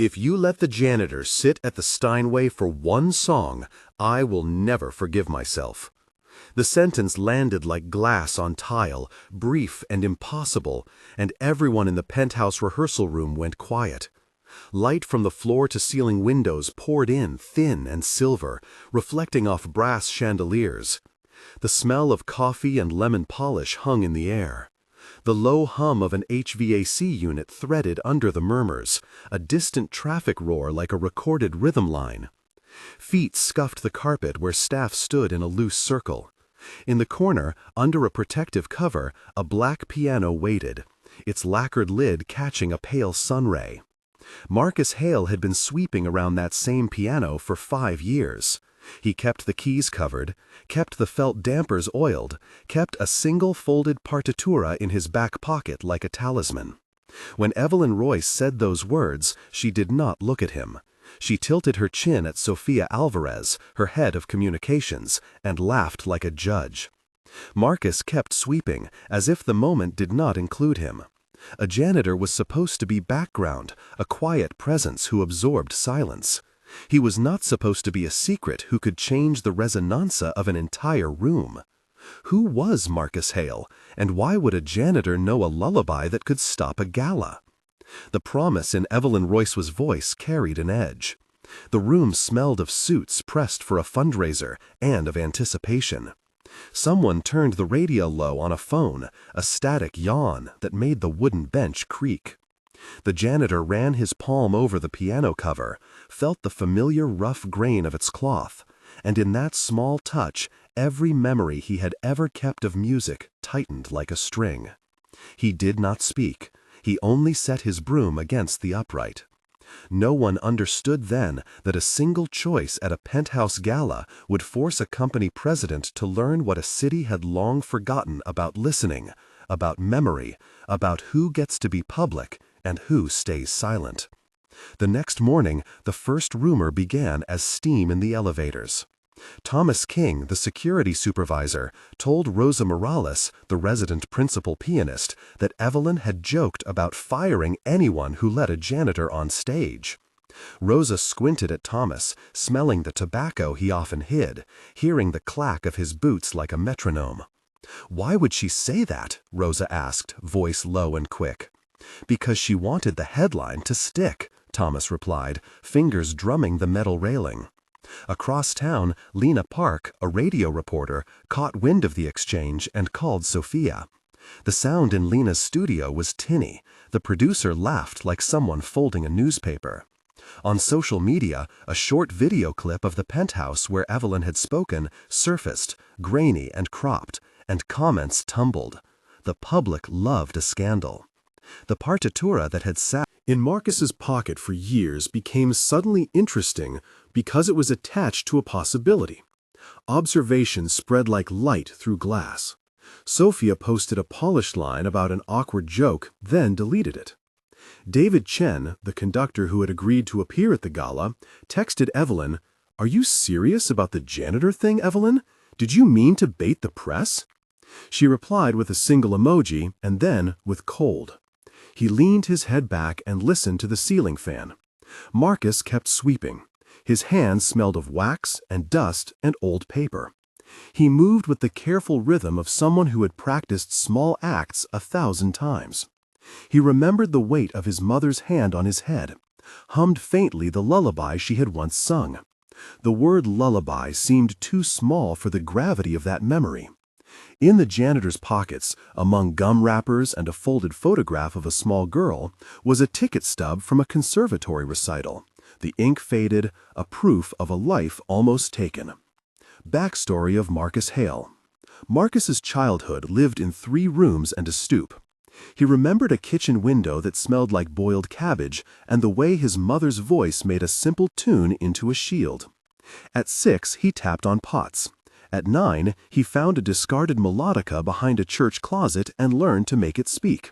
If you let the janitor sit at the Steinway for one song, I will never forgive myself. The sentence landed like glass on tile, brief and impossible, and everyone in the penthouse rehearsal room went quiet. Light from the floor-to-ceiling windows poured in, thin and silver, reflecting off brass chandeliers. The smell of coffee and lemon polish hung in the air. The low hum of an HVAC unit threaded under the murmurs, a distant traffic roar like a recorded rhythm line. Feet scuffed the carpet where staff stood in a loose circle. In the corner, under a protective cover, a black piano waited, its lacquered lid catching a pale sunray. Marcus Hale had been sweeping around that same piano for 5 years. He kept the keys covered, kept the felt dampers oiled, kept a single folded partitura in his back pocket like a talisman. When Evelyn Royce said those words, she did not look at him. She tilted her chin at Sofia Alvarez, her head of communications, and laughed like a judge. Marcus kept sweeping, as if the moment did not include him. A janitor was supposed to be background, a quiet presence who absorbed silence. He was not supposed to be a secret who could change the resonanza of an entire room. Who was Marcus Hale, and why would a janitor know a lullaby that could stop a gala? The promise in Evelyn Royce's voice carried an edge. The room smelled of suits pressed for a fundraiser and of anticipation. Someone turned the radio low on a phone, a static yawn that made the wooden bench creak. The janitor ran his palm over the piano cover, felt the familiar rough grain of its cloth, and in that small touch, every memory he had ever kept of music tightened like a string. He did not speak. He only set his broom against the upright. No one understood then that a single choice at a penthouse gala would force a company president to learn what a city had long forgotten about listening, about memory, about who gets to be public and who stays silent. The next morning, the first rumor began as steam in the elevators. Thomas King, the security supervisor, told Rosa Morales, the resident principal pianist, that Evelyn had joked about firing anyone who let a janitor on stage. Rosa squinted at Thomas, smelling the tobacco he often hid, hearing the clack of his boots like a metronome. "Why would she say that?" Rosa asked, voice low and quick. "Because she wanted the headline to stick," Thomas replied, fingers drumming the metal railing. Across town, Lena Park, a radio reporter, caught wind of the exchange and called Sofia. The sound in Lena's studio was tinny. The producer laughed like someone folding a newspaper. On social media, a short video clip of the penthouse where Evelyn had spoken surfaced, grainy and cropped, and comments tumbled. The public loved a scandal. The partitura that had sat in Marcus's pocket for years became suddenly interesting because it was attached to a possibility. Observation spread like light through glass. Sophia posted a polished line about an awkward joke, then deleted it. David Chen, the conductor who had agreed to appear at the gala, texted Evelyn, "Are you serious about the janitor thing, Evelyn? Did you mean to bait the press?" She replied with a single emoji and then with cold. He leaned his head back and listened to the ceiling fan. Marcus kept sweeping. His hands smelled of wax and dust and old paper. He moved with the careful rhythm of someone who had practiced small acts 1,000 times. He remembered the weight of his mother's hand on his head, hummed faintly the lullaby she had once sung. The word lullaby seemed too small for the gravity of that memory. In the janitor's pockets, among gum wrappers and a folded photograph of a small girl, was a ticket stub from a conservatory recital. The ink faded, a proof of a life almost taken. Backstory of Marcus Hale. Marcus's childhood lived in 3 rooms and a stoop. He remembered a kitchen window that smelled like boiled cabbage and the way his mother's voice made a simple tune into a shield. At 6, he tapped on pots. At 9, he found a discarded melodica behind a church closet and learned to make it speak.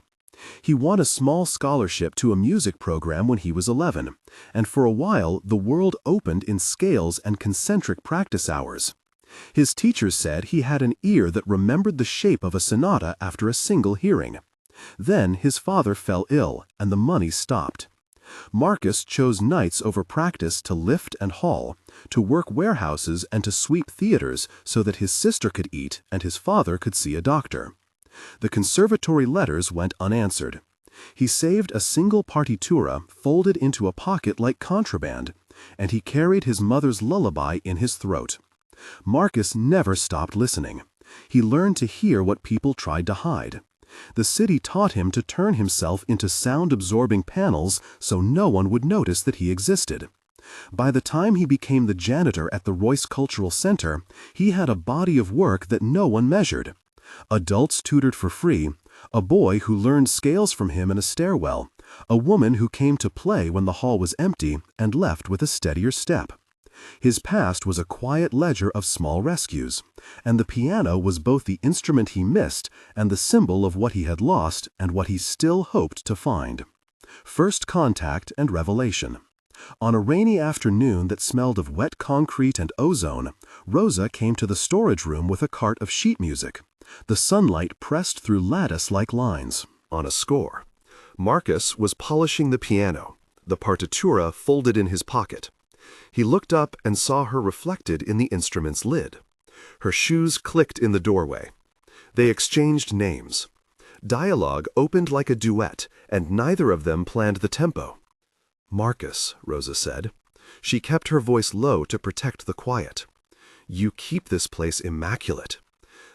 He won a small scholarship to a music program when he was 11, and for a while the world opened in scales and concentric practice hours. His teachers said he had an ear that remembered the shape of a sonata after a single hearing. Then his father fell ill, and the money stopped. Marcus chose nights over practice to lift and haul, to work warehouses and to sweep theaters so that his sister could eat and his father could see a doctor. The conservatory letters went unanswered. He saved a single partitura folded into a pocket like contraband, and he carried his mother's lullaby in his throat. Marcus never stopped listening. He learned to hear what people tried to hide. The city taught him to turn himself into sound-absorbing panels so no one would notice that he existed. By the time he became the janitor at the Royce Cultural Center, he had a body of work that no one measured. Adults tutored for free, a boy who learned scales from him in a stairwell, a woman who came to play when the hall was empty and left with a steadier step. His past was a quiet ledger of small rescues, and the piano was both the instrument he missed and the symbol of what he had lost and what he still hoped to find. First contact and revelation. On a rainy afternoon that smelled of wet concrete and ozone, Rosa came to the storage room with a cart of sheet music. The sunlight pressed through lattice-like lines. On a score. Marcus was polishing the piano, the partitura folded in his pocket. He looked up and saw her reflected in the instrument's lid. Her shoes clicked in the doorway. They exchanged names. Dialogue opened like a duet, and neither of them planned the tempo. "Marcus," Rosa said. She kept her voice low to protect the quiet. "You keep this place immaculate."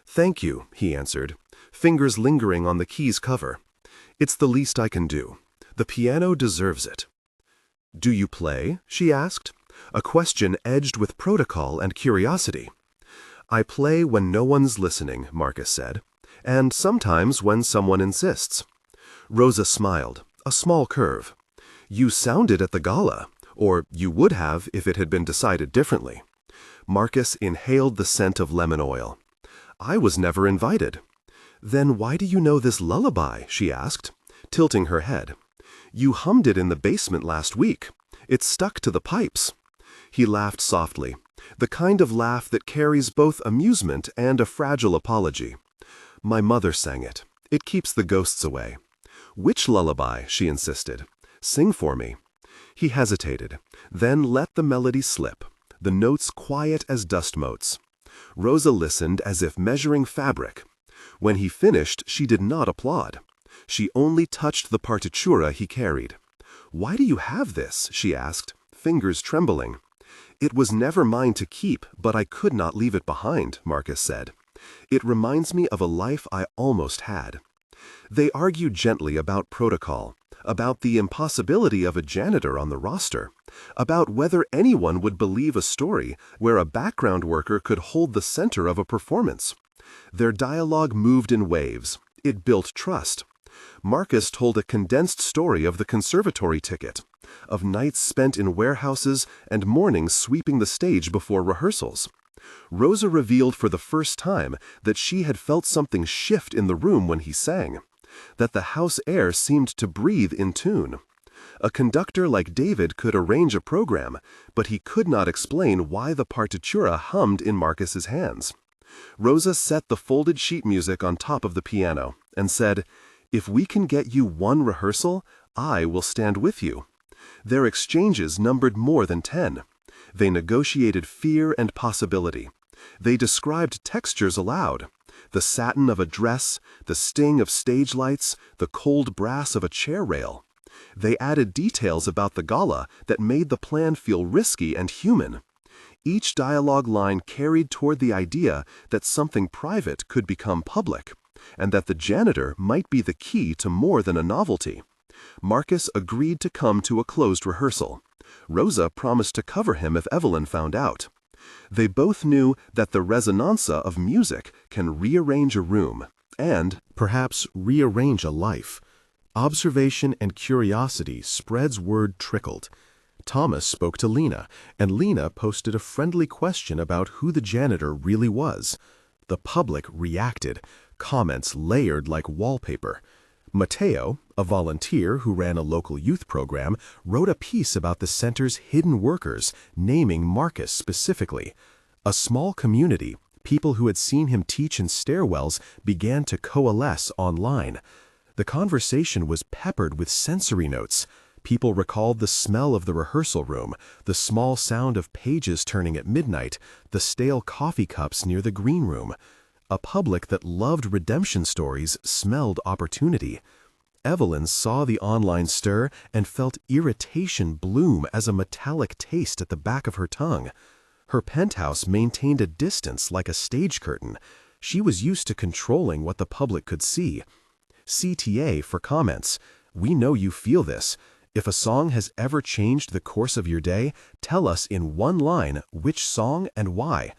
"Thank you," he answered, fingers lingering on the key's cover. "It's the least I can do. The piano deserves it." "Do you play?" she asked, a question edged with protocol and curiosity. "I play when no one's listening," Marcus said, "and sometimes when someone insists." Rosa smiled, a small curve. "You sounded at the gala, or you would have if it had been decided differently." Marcus inhaled the scent of lemon oil. "I was never invited." "Then why do you know this lullaby?" she asked, tilting her head. "You hummed it in the basement last week. It stuck to the pipes." He laughed softly, the kind of laugh that carries both amusement and a fragile apology. "My mother sang it. It keeps the ghosts away." "Which lullaby?" she insisted. "Sing for me." He hesitated, then let the melody slip, the notes quiet as dust motes. Rosa listened as if measuring fabric. When he finished, she did not applaud. She only touched the partitura he carried. "Why do you have this?" she asked, fingers trembling. "It was never mine to keep, but I could not leave it behind," Marcus said. "It reminds me of a life I almost had." They argued gently about protocol, about the impossibility of a janitor on the roster, about whether anyone would believe a story where a background worker could hold the center of a performance. Their dialogue moved in waves. It built trust. Marcus told a condensed story of the conservatory ticket, of nights spent in warehouses and mornings sweeping the stage before rehearsals. Rosa revealed for the first time that she had felt something shift in the room when he sang, that the house air seemed to breathe in tune. A conductor like David could arrange a program, but he could not explain why the partitura hummed in Marcus's hands. Rosa set the folded sheet music on top of the piano and said, "If we can get you one rehearsal, I will stand with you." Their exchanges numbered more than 10. They negotiated fear and possibility. They described textures aloud. The satin of a dress, the sting of stage lights, the cold brass of a chair rail. They added details about the gala that made the plan feel risky and human. Each dialogue line carried toward the idea that something private could become public, and that the janitor might be the key to more than a novelty. Marcus agreed to come to a closed rehearsal. Rosa promised to cover him if Evelyn found out. They both knew that the resonanza of music can rearrange a room and, perhaps, rearrange a life. Observation and curiosity spreads word trickled. Thomas spoke to Lena, and Lena posted a friendly question about who the janitor really was. The public reacted, comments layered like wallpaper. Mateo, a volunteer who ran a local youth program, wrote a piece about the center's hidden workers, naming Marcus specifically. A small community, people who had seen him teach in stairwells, began to coalesce online. The conversation was peppered with sensory notes. People recalled the smell of the rehearsal room, the small sound of pages turning at midnight, the stale coffee cups near the green room. A public that loved redemption stories smelled opportunity. Evelyn saw the online stir and felt irritation bloom as a metallic taste at the back of her tongue. Her penthouse maintained a distance like a stage curtain. She was used to controlling what the public could see. CTA for comments. We know you feel this. If a song has ever changed the course of your day, tell us in one line which song and why.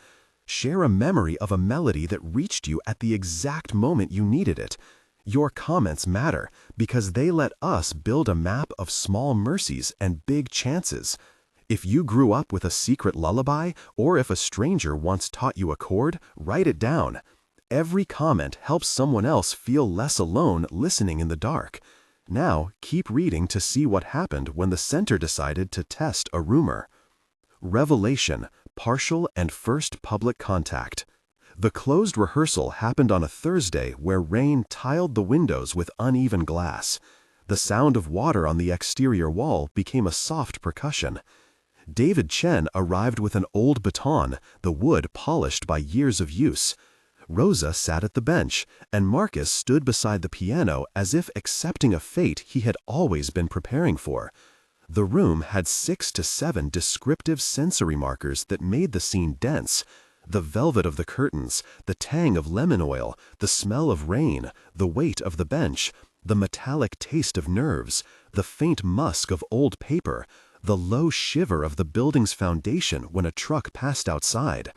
Share a memory of a melody that reached you at the exact moment you needed it. Your comments matter because they let us build a map of small mercies and big chances. If you grew up with a secret lullaby, or if a stranger once taught you a chord, write it down. Every comment helps someone else feel less alone listening in the dark. Now, keep reading to see what happened when the center decided to test a rumor. Revelation, partial and first public contact. The closed rehearsal happened on a Thursday where rain tiled the windows with uneven glass. The sound of water on the exterior wall became a soft percussion. David Chen arrived with an old baton, the wood polished by years of use. Rosa sat at the bench, and Marcus stood beside the piano as if accepting a fate he had always been preparing for. The room had 6 to 7 descriptive sensory markers that made the scene dense. The velvet of the curtains, the tang of lemon oil, the smell of rain, the weight of the bench, the metallic taste of nerves, the faint musk of old paper, the low shiver of the building's foundation when a truck passed outside.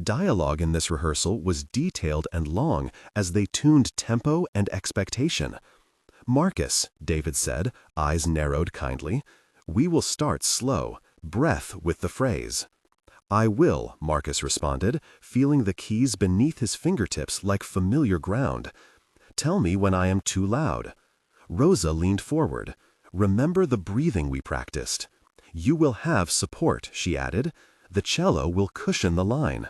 Dialogue in this rehearsal was detailed and long as they tuned tempo and expectation. "Marcus," David said, eyes narrowed kindly, "we will start slow, breath with the phrase." "I will," Marcus responded, feeling the keys beneath his fingertips like familiar ground. "Tell me when I am too loud." Rosa leaned forward. "Remember the breathing we practiced." "You will have support," she added. "The cello will cushion the line."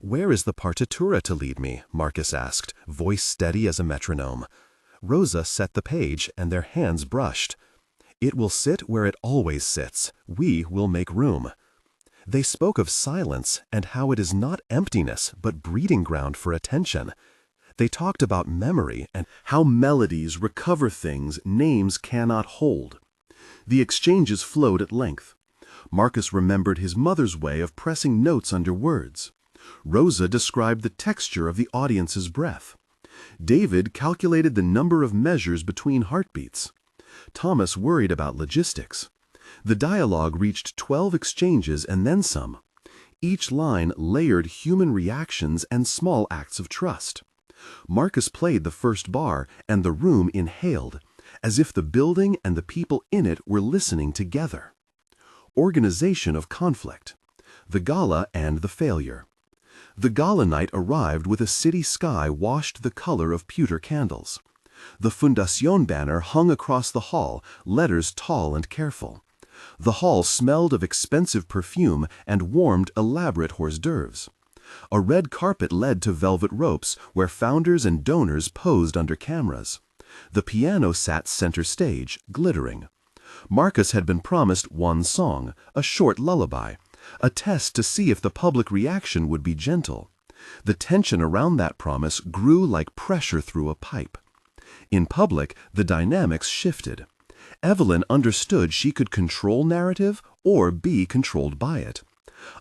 "Where is the partitura to lead me?" Marcus asked, voice steady as a metronome. Rosa set the page, and their hands brushed. "It will sit where it always sits. We will make room." They spoke of silence and how it is not emptiness but breeding ground for attention. They talked about memory and how melodies recover things names cannot hold. The exchanges flowed at length. Marcus remembered his mother's way of pressing notes under words. Rosa described the texture of the audience's breath. David calculated the number of measures between heartbeats. Thomas worried about logistics. The dialogue reached 12 exchanges and then some. Each line layered human reactions and small acts of trust. Marcus played the first bar, and the room inhaled, as if the building and the people in it were listening together. Organization of conflict. The gala and the failure. The gala night arrived with a city sky washed the color of pewter candles. The Fundación banner hung across the hall, letters tall and careful. The hall smelled of expensive perfume and warmed elaborate hors d'oeuvres. A red carpet led to velvet ropes where founders and donors posed under cameras. The piano sat center stage, glittering. Marcus had been promised one song, a short lullaby, a test to see if the public reaction would be gentle. The tension around that promise grew like pressure through a pipe. In public, the dynamics shifted. Evelyn understood she could control narrative or be controlled by it.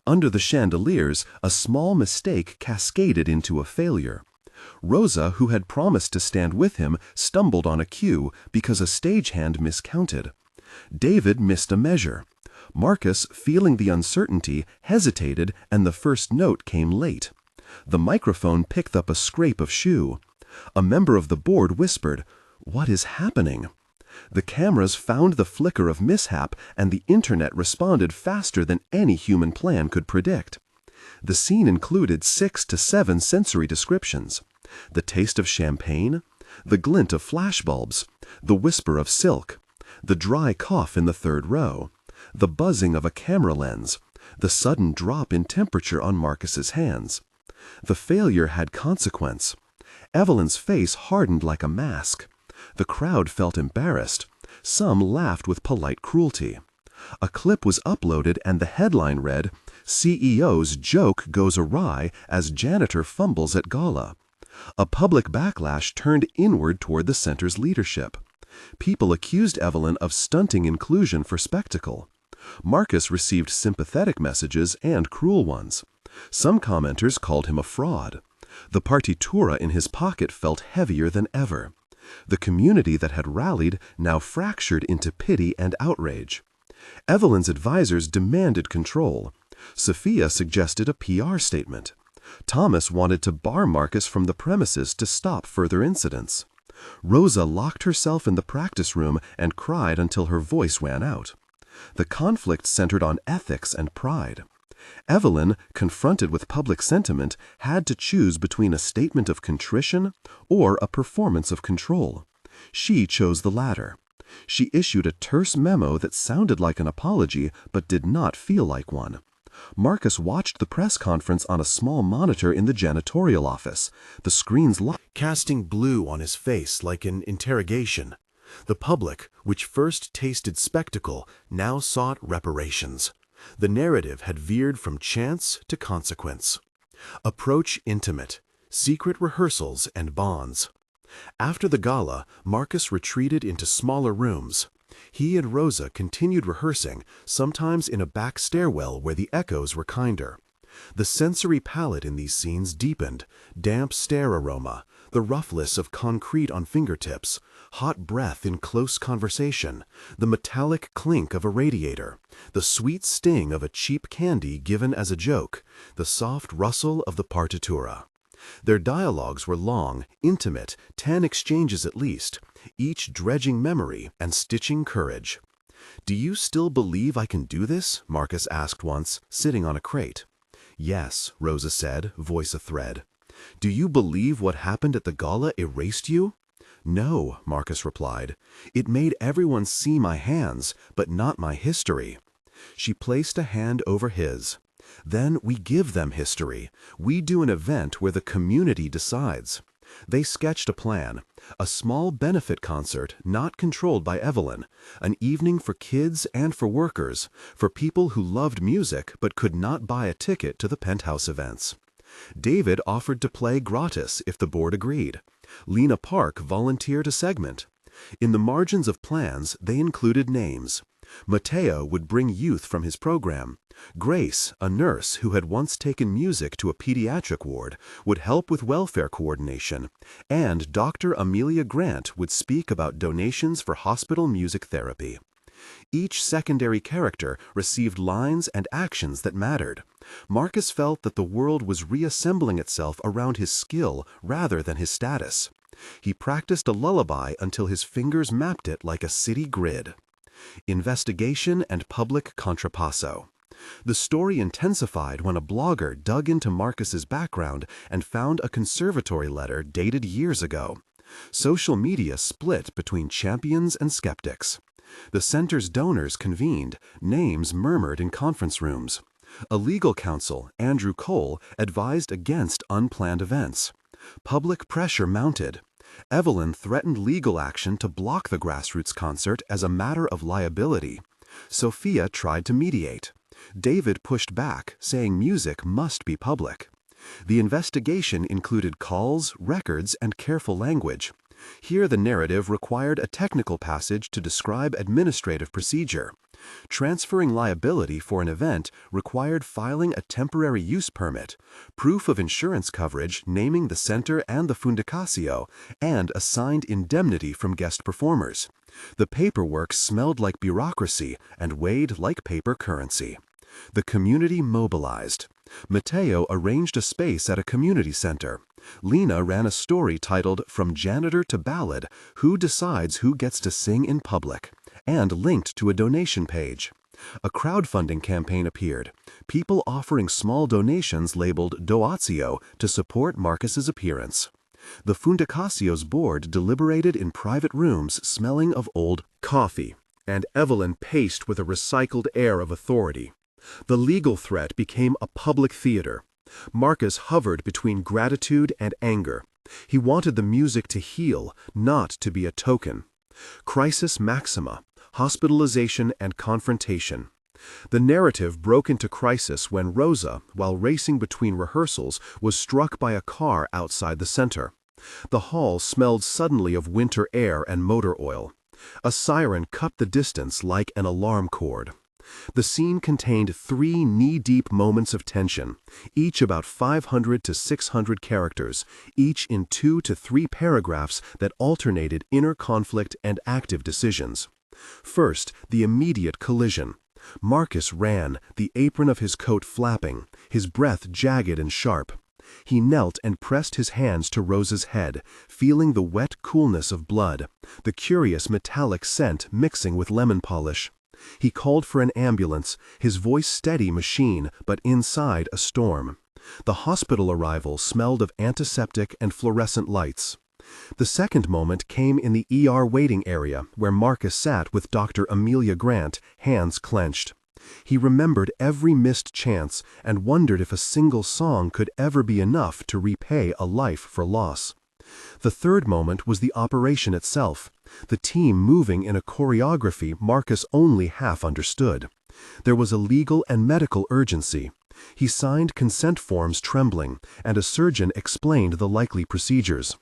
Under the chandeliers, a small mistake cascaded into a failure. Rosa, who had promised to stand with him, stumbled on a cue because a stagehand miscounted. David missed a measure. Marcus, feeling the uncertainty, hesitated, and the first note came late. The microphone picked up a scrape of shoe. A member of the board whispered, "What is happening?" The cameras found the flicker of mishap, and the internet responded faster than any human plan could predict. The scene included 6 to 7 sensory descriptions. The taste of champagne, the glint of flashbulbs, the whisper of silk, the dry cough in the third row, the buzzing of a camera lens, the sudden drop in temperature on Marcus's hands. The failure had consequence. Evelyn's face hardened like a mask. The crowd felt embarrassed. Some laughed with polite cruelty. A clip was uploaded and the headline read, "CEO's joke goes awry as janitor fumbles at gala." A public backlash turned inward toward the center's leadership. People accused Evelyn of stunting inclusion for spectacle. Marcus received sympathetic messages and cruel ones. Some commenters called him a fraud. The partitura in his pocket felt heavier than ever. The community that had rallied now fractured into pity and outrage. Evelyn's advisors demanded control. Sophia suggested a PR statement. Thomas wanted to bar Marcus from the premises to stop further incidents. Rosa locked herself in the practice room and cried until her voice ran out. The conflict centered on ethics and pride. Evelyn, confronted with public sentiment, had to choose between a statement of contrition or a performance of control. She chose the latter. She issued a terse memo that sounded like an apology but did not feel like one. Marcus watched the press conference on a small monitor in the janitorial office, the screen's light casting blue on his face like an interrogation. The public, which first tasted spectacle, now sought reparations. The narrative had veered from chance to consequence. Approach intimate, secret rehearsals and bonds. After the gala, Marcus retreated into smaller rooms. He and Rosa continued rehearsing, sometimes in a back stairwell where the echoes were kinder. The sensory palette in these scenes deepened, damp stair aroma, the roughness of concrete on fingertips, hot breath in close conversation, the metallic clink of a radiator, the sweet sting of a cheap candy given as a joke, the soft rustle of the partitura. Their dialogues were long, intimate, 10 exchanges at least, each dredging memory and stitching courage. "Do you still believe I can do this?" Marcus asked once, sitting on a crate. "Yes," Rosa said, voice athread. "Do you believe what happened at the gala erased you?" "No," Marcus replied. "It made everyone see my hands, but not my history." She placed a hand over his. "Then we give them history. We do an event where the community decides." They sketched a plan, a small benefit concert not controlled by Evelyn, an evening for kids and for workers, for people who loved music but could not buy a ticket to the penthouse events. David offered to play gratis if the board agreed. Lena Park volunteered a segment. In the margins of plans, they included names. Mateo would bring youth from his program. Grace, a nurse who had once taken music to a pediatric ward, would help with welfare coordination, and Dr. Amelia Grant would speak about donations for hospital music therapy. Each secondary character received lines and actions that mattered. Marcus felt that the world was reassembling itself around his skill rather than his status. He practiced a lullaby until his fingers mapped it like a city grid. Investigation and public contrapasso. The story intensified when a blogger dug into Marcus's background and found a conservatory letter dated years ago. Social media split between champions and skeptics. The center's donors convened, names murmured in conference rooms. A legal counsel, Andrew Cole, advised against unplanned events. Public pressure mounted. Evelyn threatened legal action to block the grassroots concert as a matter of liability. Sophia tried to mediate. David pushed back, saying music must be public. The investigation included calls, records, and careful language. Here the narrative required a technical passage to describe administrative procedure. Transferring liability for an event required filing a temporary use permit, proof of insurance coverage naming the center and the Fundacacio, and a signed indemnity from guest performers. The paperwork smelled like bureaucracy and weighed like paper currency. The community mobilized. Mateo arranged a space at a community center. Lena ran a story titled "From Janitor to Ballad, Who Decides Who Gets to Sing in Public?" and linked to a donation page. A crowdfunding campaign appeared, people offering small donations labeled Doatio to support Marcus's appearance. The Fundacacio's board deliberated in private rooms smelling of old coffee, and Evelyn paced with a recycled air of authority. The legal threat became a public theater. Marcus hovered between gratitude and anger. He wanted the music to heal, not to be a token. Crisis maxima, hospitalization and confrontation. The narrative broke into crisis when Rosa, while racing between rehearsals, was struck by a car outside the center. The hall smelled suddenly of winter air and motor oil. A siren cut the distance like an alarm cord. The scene contained 3 knee-deep moments of tension, each about 500 to 600 characters, each in 2 to 3 paragraphs that alternated inner conflict and active decisions. First, the immediate collision. Marcus ran, the apron of his coat flapping, his breath jagged and sharp. He knelt and pressed his hands to Rosa's head, feeling the wet coolness of blood, the curious metallic scent mixing with lemon polish. He called for an ambulance, his voice steady machine, but inside a storm. The hospital arrival smelled of antiseptic and fluorescent lights. The second moment came in the ER waiting area, where Marcus sat with Dr. Amelia Grant, hands clenched. He remembered every missed chance and wondered if a single song could ever be enough to repay a life for loss. The third moment was the operation itself, the team moving in a choreography Marcus only half understood. There was a legal and medical urgency. He signed consent forms trembling, and a surgeon explained the likely procedures.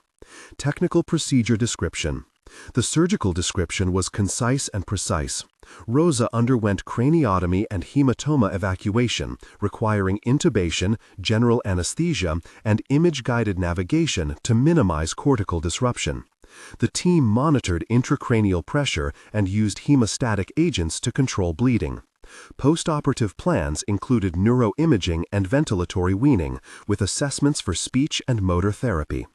Technical procedure description. The surgical description was concise and precise. Rosa underwent craniotomy and hematoma evacuation, requiring intubation, general anesthesia, and image-guided navigation to minimize cortical disruption. The team monitored intracranial pressure and used hemostatic agents to control bleeding. Post-operative plans included neuroimaging and ventilatory weaning, with assessments for speech and motor therapy.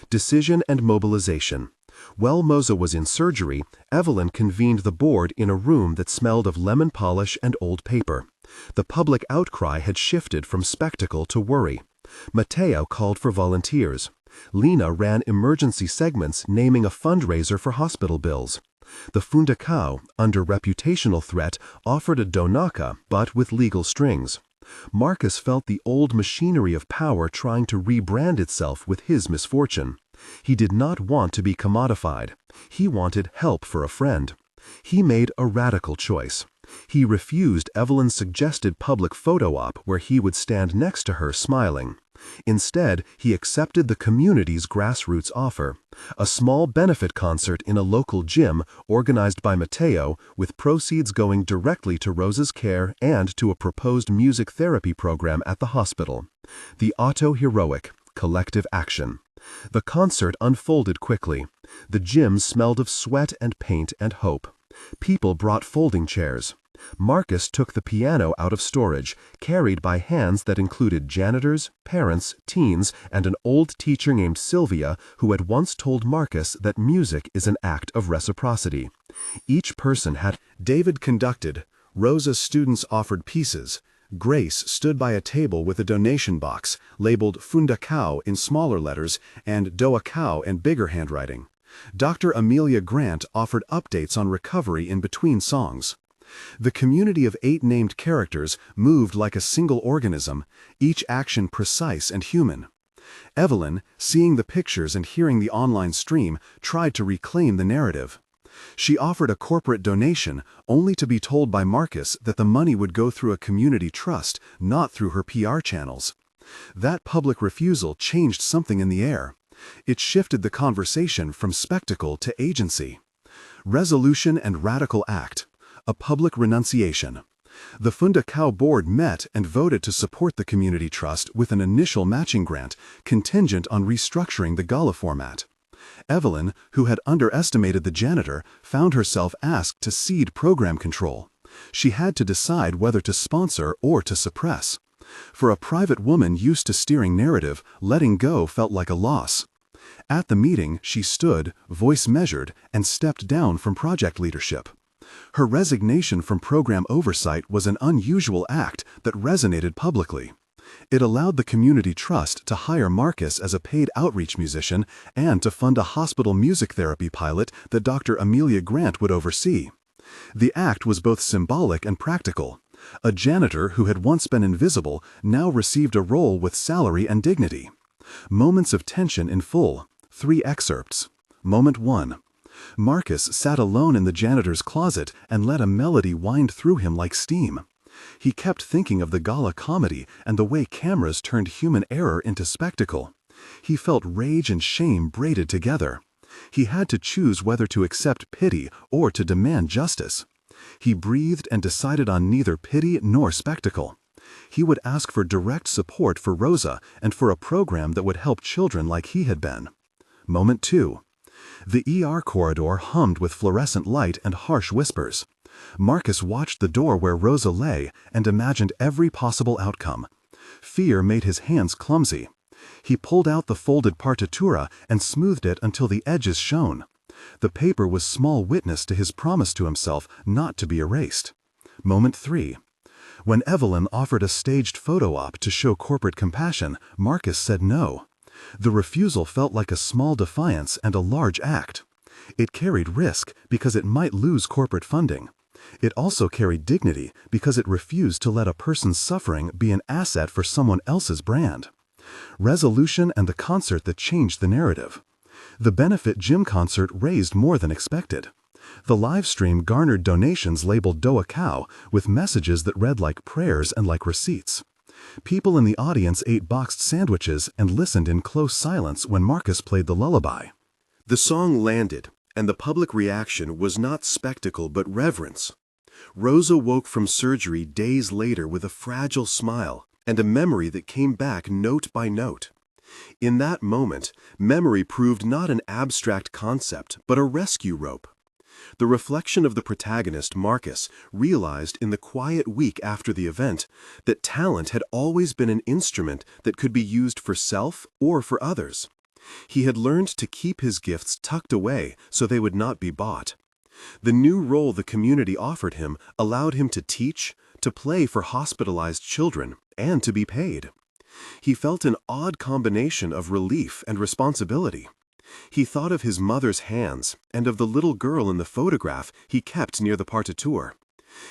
Decision and mobilization. While Moza was in surgery, Evelyn convened the board in a room that smelled of lemon polish and old paper. The public outcry had shifted from spectacle to worry. Mateo called for volunteers. Lena ran emergency segments naming a fundraiser for hospital bills. The Fundacao, under reputational threat, offered a donaka, but with legal strings. Marcus felt the old machinery of power trying to rebrand itself with his misfortune. He did not want to be commodified. He wanted help for a friend. He made a radical choice. He refused Evelyn's suggested public photo op where he would stand next to her smiling. Instead, he accepted the community's grassroots offer, a small benefit concert in a local gym organized by Mateo, with proceeds going directly to Rosa's care and to a proposed music therapy program at the hospital. The auto-heroic, collective action. The concert unfolded quickly. The gym smelled of sweat and paint and hope. People brought folding chairs. Marcus took the piano out of storage, carried by hands that included janitors, parents, teens, and an old teacher named Sylvia who had once told Marcus that music is an act of reciprocity. Each person had. David conducted. Rosa's students offered pieces. Grace stood by a table with a donation box, labeled Fundacao in smaller letters and Doacao in bigger handwriting. Dr. Amelia Grant offered updates on recovery in between songs. The community of 8 named characters moved like a single organism, each action precise and human. Evelyn, seeing the pictures and hearing the online stream, tried to reclaim the narrative. She offered a corporate donation, only to be told by Marcus that the money would go through a community trust, not through her PR channels. That public refusal changed something in the air. It shifted the conversation from spectacle to agency. Resolution and radical act. A public renunciation. The Fundacao board met and voted to support the community trust with an initial matching grant, contingent on restructuring the gala format. Evelyn, who had underestimated the janitor, found herself asked to cede program control. She had to decide whether to sponsor or to suppress. For a private woman used to steering narrative, letting go felt like a loss. At the meeting, she stood, voice measured, and stepped down from project leadership. Her resignation from program oversight was an unusual act that resonated publicly. It allowed the community trust to hire Marcus as a paid outreach musician and to fund a hospital music therapy pilot that Dr. Amelia Grant would oversee. The act was both symbolic and practical. A janitor who had once been invisible now received a role with salary and dignity. Moments of tension in full. 3 excerpts. Moment 1. Marcus sat alone in the janitor's closet and let a melody wind through him like steam. He kept thinking of the gala comedy and the way cameras turned human error into spectacle. He felt rage and shame braided together. He had to choose whether to accept pity or to demand justice. He breathed and decided on neither pity nor spectacle. He would ask for direct support for Rosa and for a program that would help children like he had been. Moment 2. The ER corridor hummed with fluorescent light and harsh whispers. Marcus watched the door where Rosa lay and imagined every possible outcome. Fear made his hands clumsy. He pulled out the folded partitura and smoothed it until the edges shone. The paper was small witness to his promise to himself not to be erased. Moment 3. When Evelyn offered a staged photo op to show corporate compassion, Marcus said no. The refusal felt like a small defiance and a large act. It carried risk because it might lose corporate funding. It also carried dignity because it refused to let a person's suffering be an asset for someone else's brand. Resolution and the concert that changed the narrative. The benefit gym concert raised more than expected. The live stream garnered donations labeled "Doa Cow" with messages that read like prayers and like receipts. People in the audience ate boxed sandwiches and listened in close silence when Marcus played the lullaby. The song landed, and the public reaction was not spectacle but reverence. Rosa woke from surgery days later with a fragile smile and a memory that came back note by note. In that moment, memory proved not an abstract concept but a rescue rope. The reflection of the protagonist, Marcus, realized in the quiet week after the event that talent had always been an instrument that could be used for self or for others. He had learned to keep his gifts tucked away so they would not be bought. The new role the community offered him allowed him to teach, to play for hospitalized children, and to be paid. He felt an odd combination of relief and responsibility. He thought of his mother's hands and of the little girl in the photograph he kept near the partiture.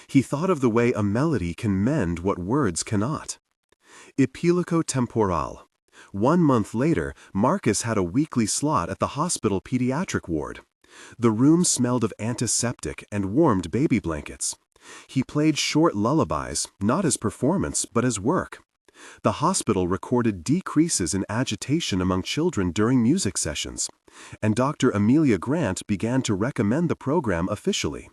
He thought of the way a melody can mend what words cannot. Epilogo temporal. 1 month later, Marcus had a weekly slot at the hospital pediatric ward. The room smelled of antiseptic and warmed baby blankets. He played short lullabies, not as performance, but as work. The hospital recorded decreases in agitation among children during music sessions, and Dr. Amelia Grant began to recommend the program officially.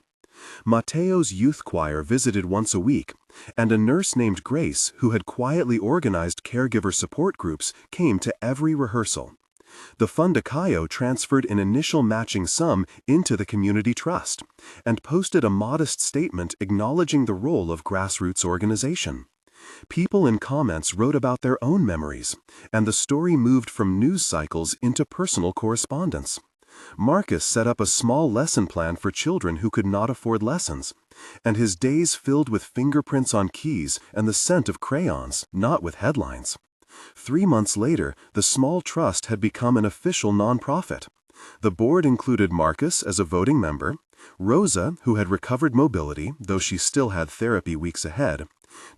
Mateo's youth choir visited once a week, and a nurse named Grace, who had quietly organized caregiver support groups, came to every rehearsal. The Fundacayo transferred an initial matching sum into the community trust, and posted a modest statement acknowledging the role of grassroots organization. People in comments wrote about their own memories, and the story moved from news cycles into personal correspondence. Marcus set up a small lesson plan for children who could not afford lessons, and his days filled with fingerprints on keys and the scent of crayons, not with headlines. 3 months later, the small trust had become an official nonprofit. The board included Marcus as a voting member, Rosa, who had recovered mobility, though she still had therapy weeks ahead,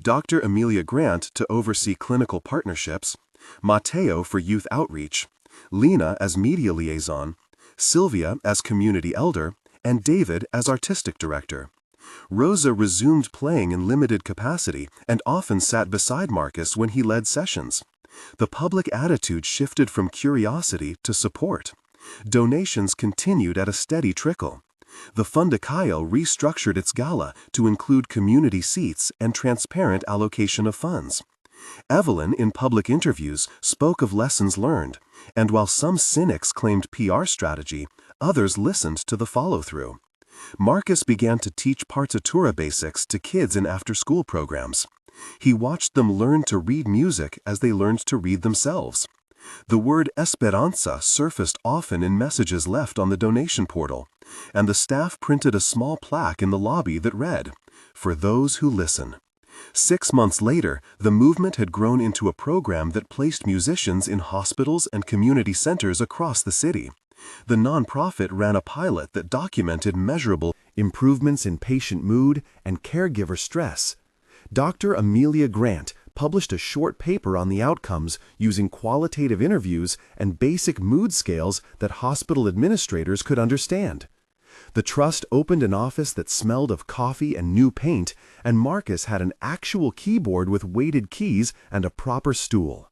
Dr. Amelia Grant to oversee clinical partnerships, Mateo for youth outreach, Lena as media liaison, Sylvia as community elder, and David as artistic director. Rosa resumed playing in limited capacity and often sat beside Marcus when he led sessions. The public attitude shifted from curiosity to support. Donations continued at a steady trickle. The Fundacayo restructured its gala to include community seats and transparent allocation of funds. Evelyn, in public interviews, spoke of lessons learned, and while some cynics claimed PR strategy, others listened to the follow-through. Marcus began to teach partitura basics to kids in after-school programs. He watched them learn to read music as they learned to read themselves. The word esperanza surfaced often in messages left on the donation portal, and the staff printed a small plaque in the lobby that read, "For those who listen." 6 months later, the movement had grown into a program that placed musicians in hospitals and community centers across the city. The nonprofit ran a pilot that documented measurable improvements in patient mood and caregiver stress. Dr. Amelia Grant published a short paper on the outcomes using qualitative interviews and basic mood scales that hospital administrators could understand. The trust opened an office that smelled of coffee and new paint, and Marcus had an actual keyboard with weighted keys and a proper stool.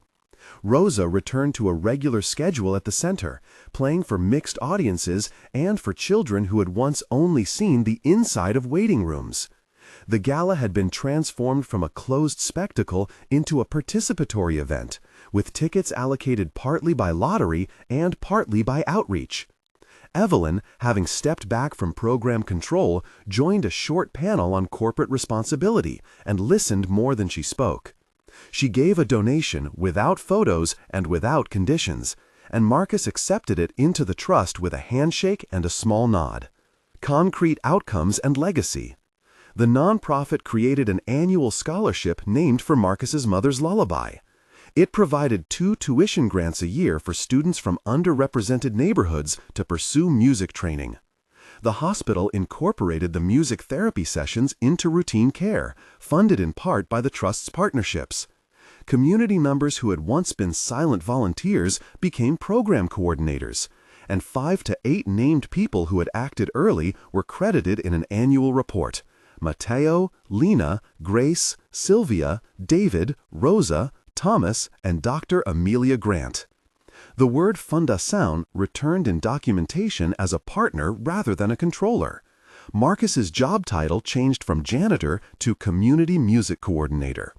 Rosa returned to a regular schedule at the center, playing for mixed audiences and for children who had once only seen the inside of waiting rooms. The gala had been transformed from a closed spectacle into a participatory event, with tickets allocated partly by lottery and partly by outreach. Evelyn, having stepped back from program control, joined a short panel on corporate responsibility and listened more than she spoke. She gave a donation without photos and without conditions, and Marcus accepted it into the trust with a handshake and a small nod. Concrete outcomes and legacy. The nonprofit created an annual scholarship named for Marcus's mother's Lullaby. It provided 2 tuition grants a year for students from underrepresented neighborhoods to pursue music training. The hospital incorporated the music therapy sessions into routine care, funded in part by the trust's partnerships. Community members who had once been silent volunteers became program coordinators, and 5 to 8 named people who had acted early were credited in an annual report: Mateo, Lena, Grace, Sylvia, David, Rosa, Thomas, and Dr. Amelia Grant. The word fundação returned in documentation as a partner rather than a controller. Marcus's job title changed from janitor to community music coordinator.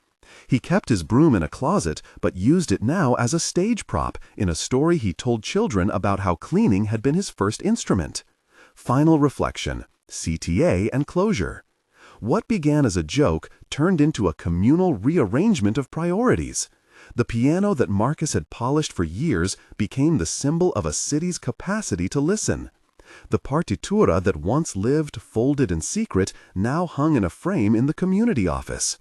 He kept his broom in a closet but used it now as a stage prop in a story he told children about how cleaning had been his first instrument. Final reflection, CTA and closure. What began as a joke turned into a communal rearrangement of priorities. The piano that Marcus had polished for years became the symbol of a city's capacity to listen. The partitura that once lived folded in secret now hung in a frame in the community office.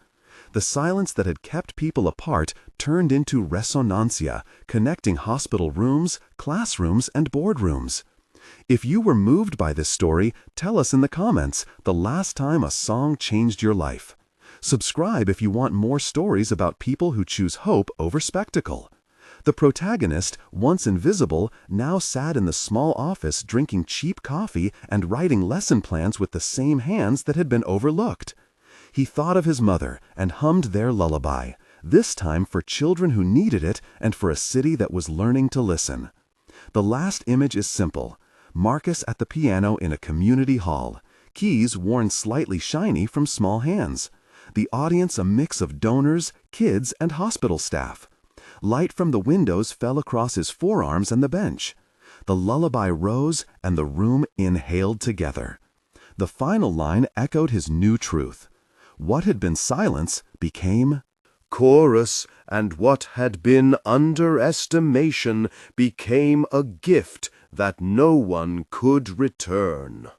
The silence that had kept people apart turned into resonancia, connecting hospital rooms, classrooms, and boardrooms. If you were moved by this story, tell us in the comments the last time a song changed your life. Subscribe if you want more stories about people who choose hope over spectacle. The protagonist, once invisible, now sat in the small office drinking cheap coffee and writing lesson plans with the same hands that had been overlooked. He thought of his mother and hummed their lullaby, this time for children who needed it and for a city that was learning to listen. The last image is simple. Marcus at the piano in a community hall, keys worn slightly shiny from small hands. The audience a mix of donors, kids, and hospital staff. Light from the windows fell across his forearms and the bench. The lullaby rose and the room inhaled together. The final line echoed his new truth. What had been silence became chorus, and what had been underestimation became a gift that no one could return.